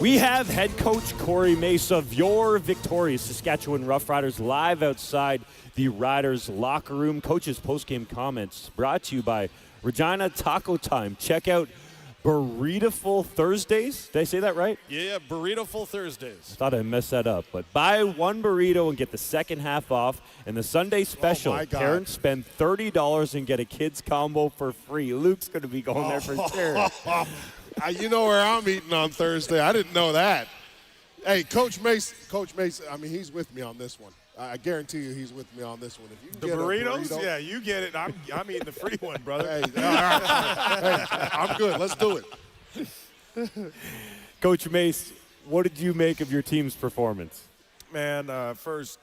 We have head coach Corey Mace of your victorious Saskatchewan Roughriders live outside the Riders locker room. Coach's postgame comments brought to you by Regina Taco Time. Check out Burrito-ful Thursdays. Did I say that right? Yeah, Burrito-ful Thursdays. I thought I messed that up. But buy one burrito and get the second half off. And the Sunday special, parents spend $30 and get a kids combo for free. Luke's going to be going there for sure. You know where I'm eating on Thursday. I didn't know that. Hey, Coach Mace, I mean, he's with me on this one. I guarantee you he's with me on this one. If you can the get burritos? a burrito, yeah, you get it. I'm eating the free one, brother. Hey, all right. Hey, I'm good. Let's do it. Coach Mace, what did you make of your team's performance? Man, first,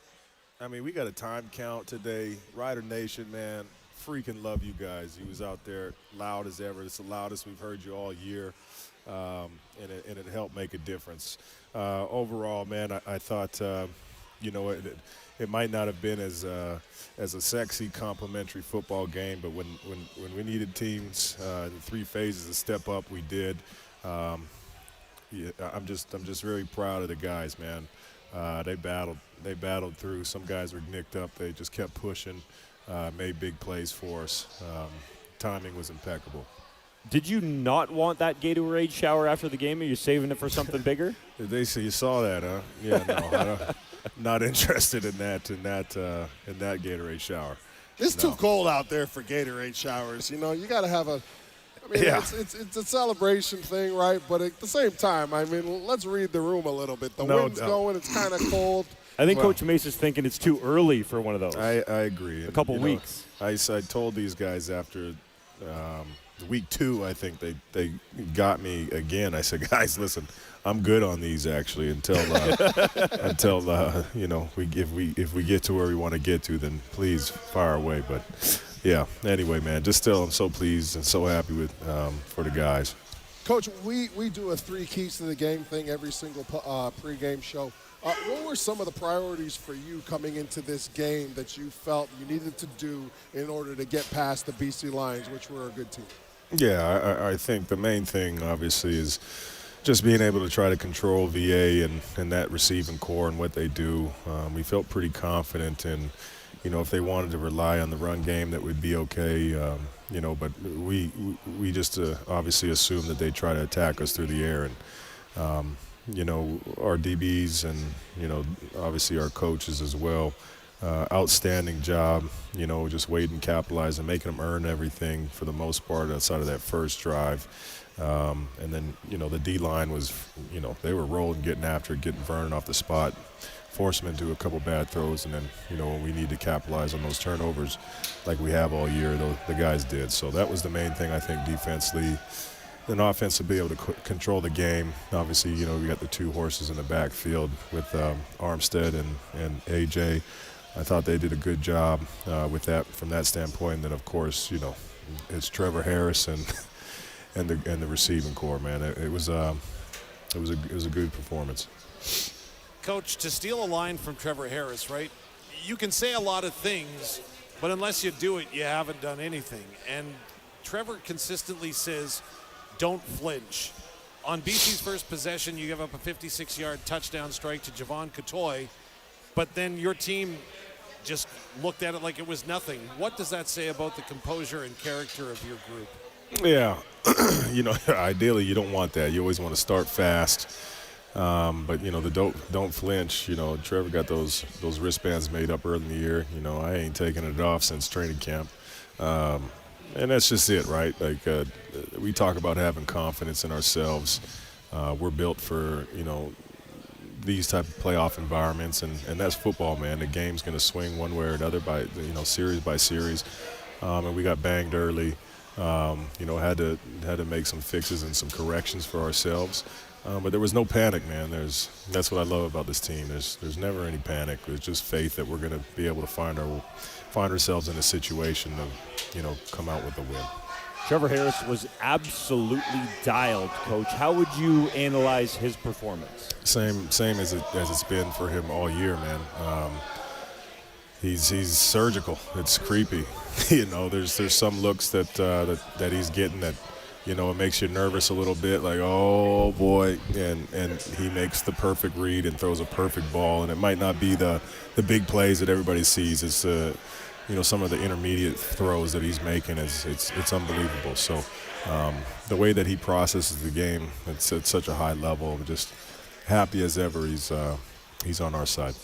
I mean, we got a time count today. Rider Nation, man, freaking love you guys. You was out there loud as ever. It's the loudest we've heard you all year, and it helped make a difference. Overall, man, I thought, it might not have been as a sexy complimentary football game, but when we needed teams in 3 phases to step up, we did. I'm just very proud of the guys, man. They battled through. Some guys were nicked up. They just kept pushing, made big plays for us. Timing was impeccable. Did you not want that Gatorade shower after the game? Are you saving it for something bigger? They say you saw that, huh? Yeah, no, not interested in that Gatorade shower. It's too cold out there for Gatorade showers. You know, you got to have a. I mean, it's a celebration thing, right? But at the same time, I mean, let's read the room a little bit. The wind's going. It's kind of cold. I think Coach Mace is thinking it's too early for one of those. I agree. A couple weeks. I told these guys after week 2, I think they got me again. I said, guys, listen, I'm good on these actually until if we get to where we want to get to, then please fire away. But yeah, anyway, man, I'm so pleased and so happy with for the guys. Coach, we do a 3 keys to the game thing every single pregame show. What were some of the priorities for you coming into this game that you felt you needed to do in order to get past the BC Lions, which were a good team? Yeah, I think the main thing, obviously, is just being able to try to control VA and that receiving core and what they do. We felt pretty confident in, if they wanted to rely on the run game, that would be okay. But we just obviously assumed that they try to attack us through the air. And, our DBs and, obviously our coaches as well. Outstanding job, just waiting and capitalizing, making them earn everything for the most part outside of that first drive. And then, the D-line was, they were rolling, getting after it, getting Vernon off the spot, forced him into a couple bad throws. And then, when we need to capitalize on those turnovers like we have all year, the guys did. So that was the main thing, I think, defensively. Then offense to be able to control the game. Obviously, we got the 2 horses in the backfield with Armstead and AJ. I thought they did a good job with that from that standpoint. And then, of course, it's Trevor Harris and the receiving core. Man, it was a good performance. Coach, to steal a line from Trevor Harris, right? You can say a lot of things, but unless you do it, you haven't done anything. And Trevor consistently says, "Don't flinch." On BC's first possession, you give up a 56-yard touchdown strike to Javon Catoy, but then your team just looked at it like it was nothing. What does that say about the composure and character of your group? Yeah, ideally you don't want that. You always want to start fast. But the don't flinch. Trevor got those wristbands made up early in the year. I ain't taking it off since training camp. And that's just it, right? Like we talk about having confidence in ourselves. We're built for, these type of playoff environments, and that's football, man. The game's going to swing one way or another by, series by series. And we got banged early. Had to make some fixes and some corrections for ourselves. But there was no panic, man. That's what I love about this team. There's never any panic. There's just faith that we're going to be able to find ourselves in a situation to, come out with a win. Trevor Harris was absolutely dialed, Coach. How would you analyze his performance? Same as it's been for him all year, man. He's surgical. It's creepy. There's some looks that he's getting that it makes you nervous a little bit, like, oh boy, and he makes the perfect read and throws a perfect ball. And it might not be the big plays that everybody sees. It's some of the intermediate throws that he's making it's unbelievable. So the way that he processes the game, it's at such a high level. I'm just happy as ever he's on our side.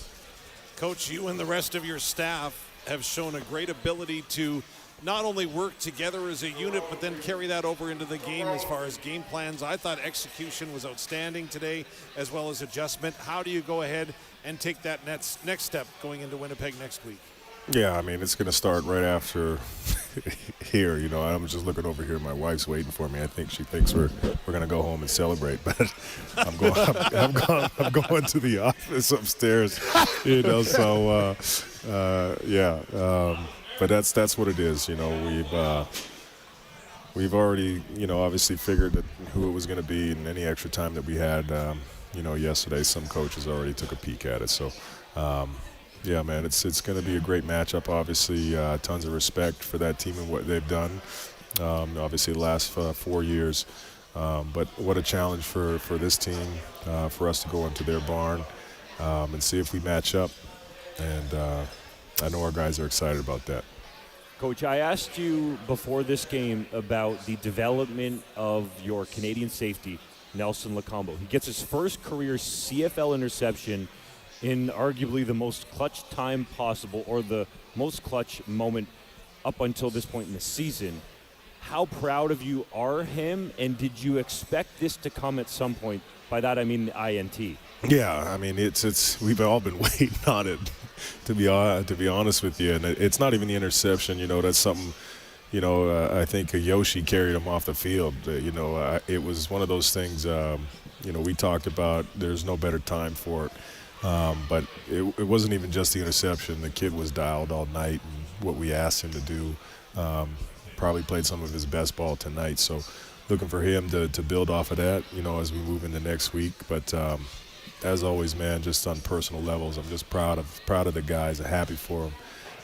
Coach, you and the rest of your staff have shown a great ability to not only work together as a unit, but then carry that over into the game as far as game plans. I thought execution was outstanding today, as well as adjustment. How do you go ahead and take that next step going into Winnipeg next week? Yeah, I mean, it's going to start right after here. I'm just looking over here. My wife's waiting for me. I think she thinks we're going to go home and celebrate, but I'm going to the office upstairs. So but that's what it is. We've already obviously figured that who it was going to be, and any extra time that we had. Yesterday some coaches already took a peek at it. So. Yeah, man, it's going to be a great matchup. Obviously, tons of respect for that team and what they've done. Obviously, the last 4 years. But what a challenge for this team, for us to go into their barn and see if we match up. And I know our guys are excited about that. Coach, I asked you before this game about the development of your Canadian safety, Nelson Lacombo. He gets his first career CFL interception in arguably the most clutch time possible, or the most clutch moment up until this point in the season. How proud of you are him, and did you expect this to come at some point? By that I mean the INT. Yeah, I mean it's we've all been waiting on it, to be honest with you, and it's not even the interception. That's something. I think Yoshi carried him off the field. It was one of those things. We talked about. There's no better time for it. But it wasn't even just the interception. The kid was dialed all night, and what we asked him to do, probably played some of his best ball tonight. So looking for him to build off of that, as we move into next week. But as always, man, just on personal levels, I'm just proud of the guys. I'm happy for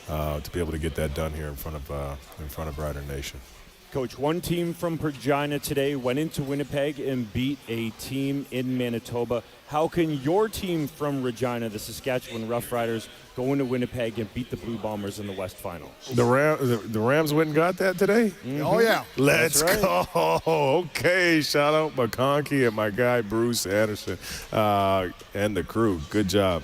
them to be able to get that done here in front of Rider Nation. Coach, one team from Regina today went into Winnipeg and beat a team in Manitoba. How can your team from Regina, the Saskatchewan Roughriders, go into Winnipeg and beat the Blue Bombers in the West Final? The Rams went and got that today? Mm-hmm. Oh, yeah. Let's go. Okay, shout out McConkey and my guy Bruce Anderson and the crew. Good job.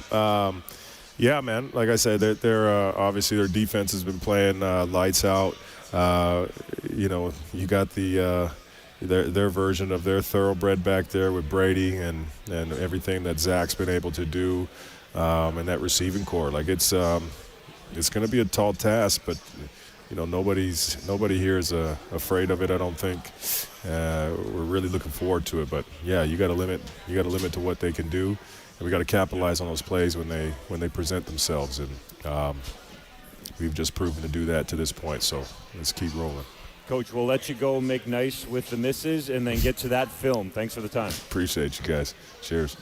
Yeah, man, like I said, they're obviously their defense has been playing lights out. You got their version of their thoroughbred back there with Brady and everything that Zach's been able to do, and that receiving core. Like it's going to be a tall task, but nobody here is afraid of it. I don't think. We're really looking forward to it. But yeah, you got to limit to what they can do, and we got to capitalize on those plays when they present themselves. And we've just proven to do that to this point. So let's keep rolling. Coach, we'll let you go make nice with the misses and then get to that film. Thanks for the time. Appreciate you guys. Cheers.